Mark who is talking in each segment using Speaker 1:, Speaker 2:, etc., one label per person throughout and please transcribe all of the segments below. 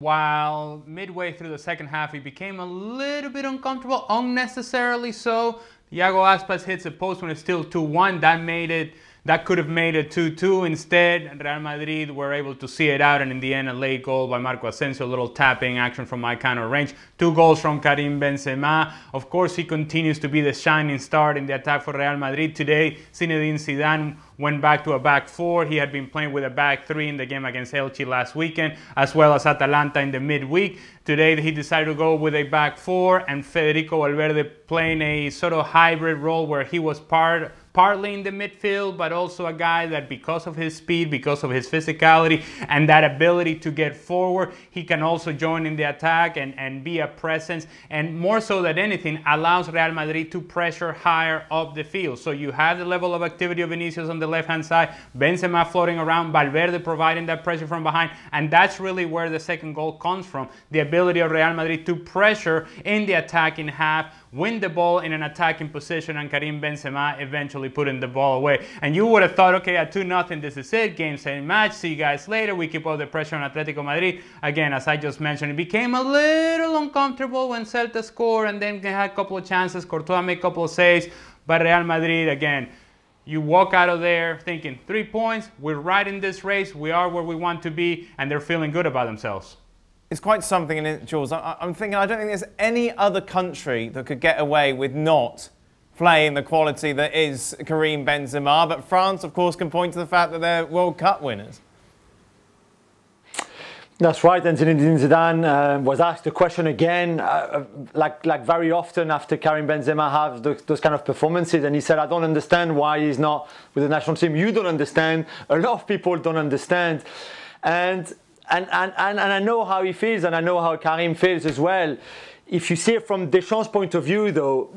Speaker 1: While midway through the second half, he became a little bit uncomfortable, unnecessarily so. Iago Aspas hits a post when it's still 2-1. That could have made it 2-2. Instead, Real Madrid were able to see it out, and in the end, a late goal by Marco Asensio, a little tapping action from my kind of range. 2 goals from Karim Benzema. Of course, he continues to be the shining star in the attack for Real Madrid. Today, Zinedine Zidane went back to a back 4. He had been playing with a back 3 in the game against Elche last weekend, as well as Atalanta in the midweek. Today, he decided to go with a back 4, and Federico Valverde playing a sort of hybrid role where he was partly in the midfield, but also a guy that, because of his speed, because of his physicality, and that ability to get forward, he can also join in the attack and be a presence, and more so than anything, allows Real Madrid to pressure higher up the field. So you have the level of activity of Vinicius on the left-hand side, Benzema floating around, Valverde providing that pressure from behind, and that's really where the second goal comes from. The ability of Real Madrid to pressure in the attacking half, win the ball in an attacking position, and Karim Benzema eventually putting the ball away. And you would have thought, okay, at 2-0, this is it, game, set, match, see you guys later, we keep all the pressure on Atletico Madrid. Again, as I just mentioned, it became a little uncomfortable when Celta scored, and then they had a couple of chances, Courtois made a couple of saves, but Real Madrid, again, you walk out of there thinking, 3 points, we're right in this race, we are where we want to be, and they're feeling good about themselves.
Speaker 2: It's quite something in it, Jules. I'm thinking, I don't think there's any other country that could get away with not playing the quality that is Karim Benzema. But France, of course, can point to the fact that they're World Cup winners.
Speaker 3: That's right, and Zinedine Zidane was asked the question again, like very often after Karim Benzema has those kind of performances, and he said, I don't understand why he's not with the national team. You don't understand. A lot of people don't understand. And I know how he feels, and I know how Karim feels as well. If you see it from Deschamps' point of view, though,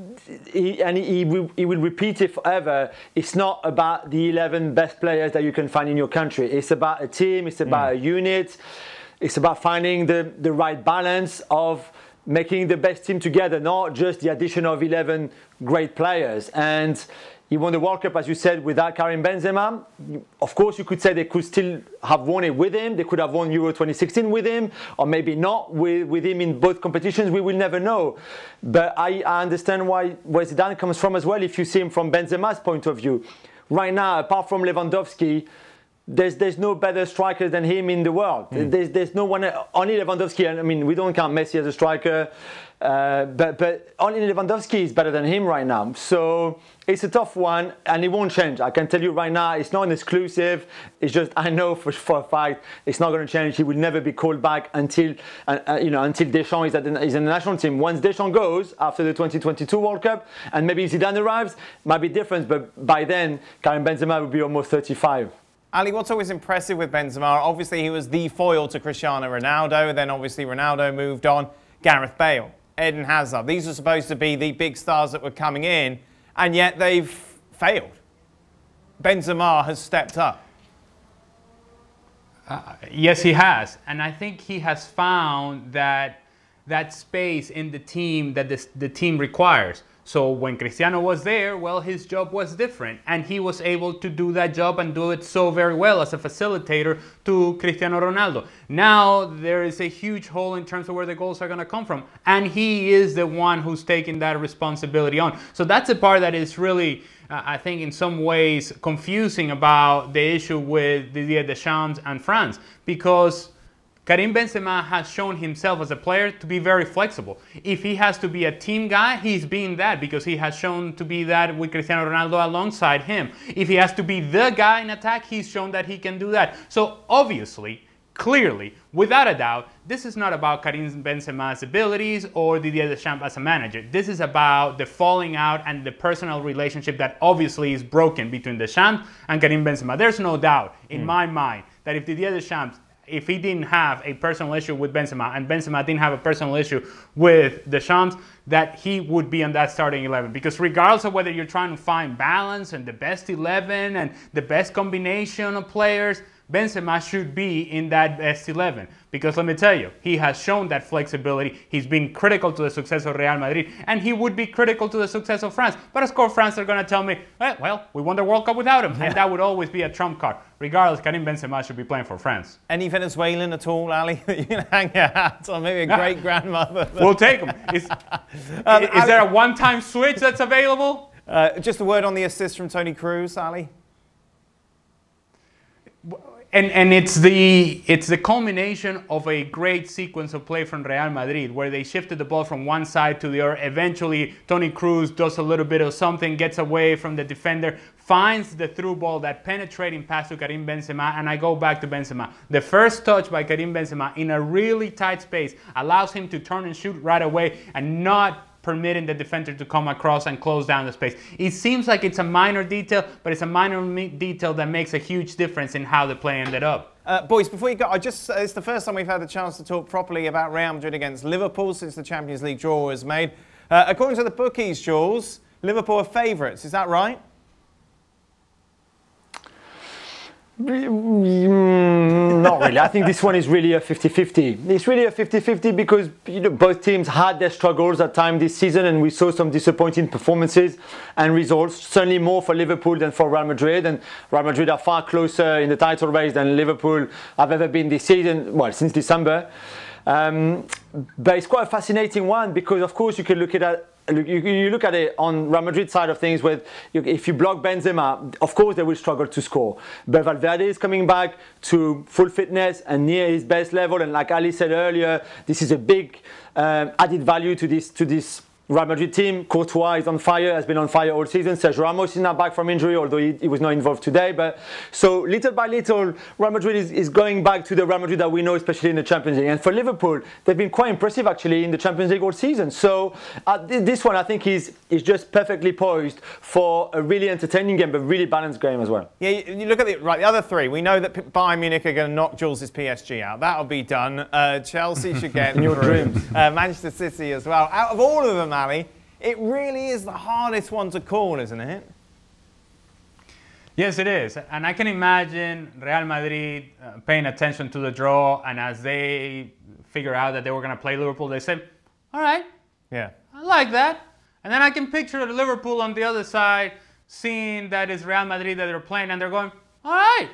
Speaker 3: he will repeat it forever, it's not about the 11 best players that you can find in your country. It's about a team, it's about a unit, it's about finding the right balance of making the best team together, not just the addition of 11 great players. And he won the World Cup, as you said, without Karim Benzema. Of course, you could say they could still have won it with him. They could have won Euro 2016 with him, or maybe not with him in both competitions. We will never know. But I understand where Zidane comes from as well, if you see him from Benzema's point of view. Right now, apart from Lewandowski, there's no better striker than him in the world. There's no one, only Lewandowski. I mean, we don't count Messi as a striker, but only Lewandowski is better than him right now. So it's a tough one, and it won't change. I can tell you right now, it's not an exclusive. It's just, I know for a fact it's not going to change. He will never be called back until until Deschamps is in the national team. Once Deschamps goes after the 2022 World Cup, and maybe Zidane arrives, might be different. But by then, Karim Benzema will be almost 35.
Speaker 2: Ali, what's always impressive with Benzema, obviously he was the foil to Cristiano Ronaldo, then obviously Ronaldo moved on, Gareth Bale, Eden Hazard. These are supposed to be the big stars that were coming in, and yet they've failed. Benzema has stepped up.
Speaker 1: Yes, he has. And I think he has found that space in the team that the team requires. So when Cristiano was there, well, his job was different, and he was able to do that job and do it so very well as a facilitator to Cristiano Ronaldo. Now there is a huge hole in terms of where the goals are going to come from, and he is the one who's taking that responsibility on. So that's a part that is really, I think, in some ways confusing about the issue with Didier Deschamps and France, because Karim Benzema has shown himself as a player to be very flexible. If he has to be a team guy, he's being that, because he has shown to be that with Cristiano Ronaldo alongside him. If he has to be the guy in attack, he's shown that he can do that. So obviously, clearly, without a doubt, this is not about Karim Benzema's abilities or Didier Deschamps as a manager. This is about the falling out and the personal relationship that obviously is broken between Deschamps and Karim Benzema. There's no doubt in my mind that if Didier Deschamps, if he didn't have a personal issue with Benzema, and Benzema didn't have a personal issue with Deschamps, that he would be on that starting 11. Because regardless of whether you're trying to find balance and the best 11 and the best combination of players, Benzema should be in that best 11. Because let me tell you, he has shown that flexibility. He's been critical to the success of Real Madrid, and he would be critical to the success of France. But of course, France are going to tell me, well, we won the World Cup without him, and that would always be a trump card. Regardless, Karim Benzema should be playing for France.
Speaker 2: Any Venezuelan at all, Ali, that you can hang your hat on? Maybe a great-grandmother?
Speaker 1: We'll take him. Is there a one-time switch that's available?
Speaker 2: Just a word on the assist from Toni Kroos, Ali.
Speaker 1: And it's the culmination of a great sequence of play from Real Madrid where they shifted the ball from one side to the other. Eventually, Toni Kroos does a little bit of something, gets away from the defender, finds the through ball, that penetrating pass to Karim Benzema, and I go back to Benzema. The first touch by Karim Benzema in a really tight space allows him to turn and shoot right away and not permitting the defender to come across and close down the space. It seems like it's a minor detail, but it's a minor detail that makes a huge difference in how the play ended up.
Speaker 2: Boys, before you go, it's the first time we've had the chance to talk properly about Real Madrid against Liverpool since the Champions League draw was made. According to the bookies, Jules, Liverpool are favourites. Is that right?
Speaker 3: Not really. I think this one is really a 50-50. It's really a 50-50 because both teams had their struggles at times this season, and we saw some disappointing performances and results. Certainly more for Liverpool than for Real Madrid, and Real Madrid are far closer in the title race than Liverpool have ever been this season. Well, since December. But it's quite a fascinating one because, of course, you can look at it. You look at it on Real Madrid side of things, if you block Benzema, of course they will struggle to score. But Valverde is coming back to full fitness and near his best level. And like Ali said earlier, this is a big added value to this Real Madrid team. Courtois is on fire, has been on fire all season. Sergio Ramos is now back from injury, although he was not involved today. But so little by little, Real Madrid is going back to the Real Madrid that we know, especially in the Champions League. And for Liverpool, they've been quite impressive actually in the Champions League all season. So this one I think is just perfectly poised for a really entertaining game, but really balanced game as well.
Speaker 2: Yeah, you look at the other three. We know that Bayern Munich are going to knock Jules' PSG out. That'll be done. Chelsea should get
Speaker 3: in your dreams.
Speaker 2: Manchester City as well. Out of all of them, Ali, it really is the hardest one to call, isn't it?
Speaker 1: Yes, it is. And I can imagine Real Madrid paying attention to the draw, and as they figure out that they were going to play Liverpool, they say, all right,
Speaker 2: yeah,
Speaker 1: I like that. And then I can picture Liverpool on the other side seeing that it's Real Madrid that they're playing, and they're going, all right,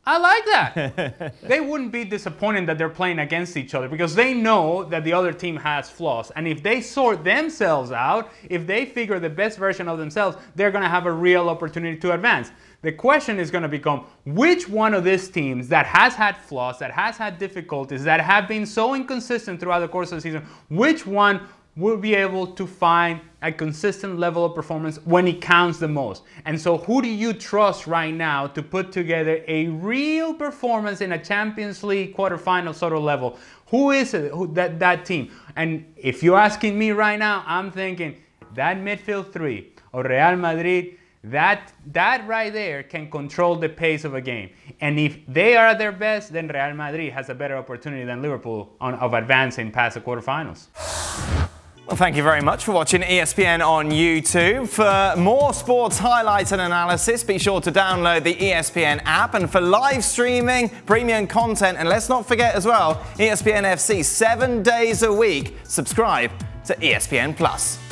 Speaker 1: I like that. They wouldn't be disappointed that they're playing against each other because they know that the other team has flaws. And if they sort themselves out, if they figure the best version of themselves, they're going to have a real opportunity to advance. The question is going to become, which one of these teams that has had flaws, that has had difficulties, that have been so inconsistent throughout the course of the season, which one will be able to find a consistent level of performance when it counts the most? And so who do you trust right now to put together a real performance in a Champions League quarterfinal sort of level? Who is it, that team? And if you're asking me right now, I'm thinking that midfield three of Real Madrid, that right there can control the pace of a game. And if they are at their best, then Real Madrid has a better opportunity than Liverpool of advancing past the quarterfinals.
Speaker 2: Well, thank you very much for watching ESPN on YouTube. For more sports highlights and analysis, be sure to download the ESPN app. And for live streaming, premium content, and let's not forget as well, ESPN FC 7 days a week, subscribe to ESPN+.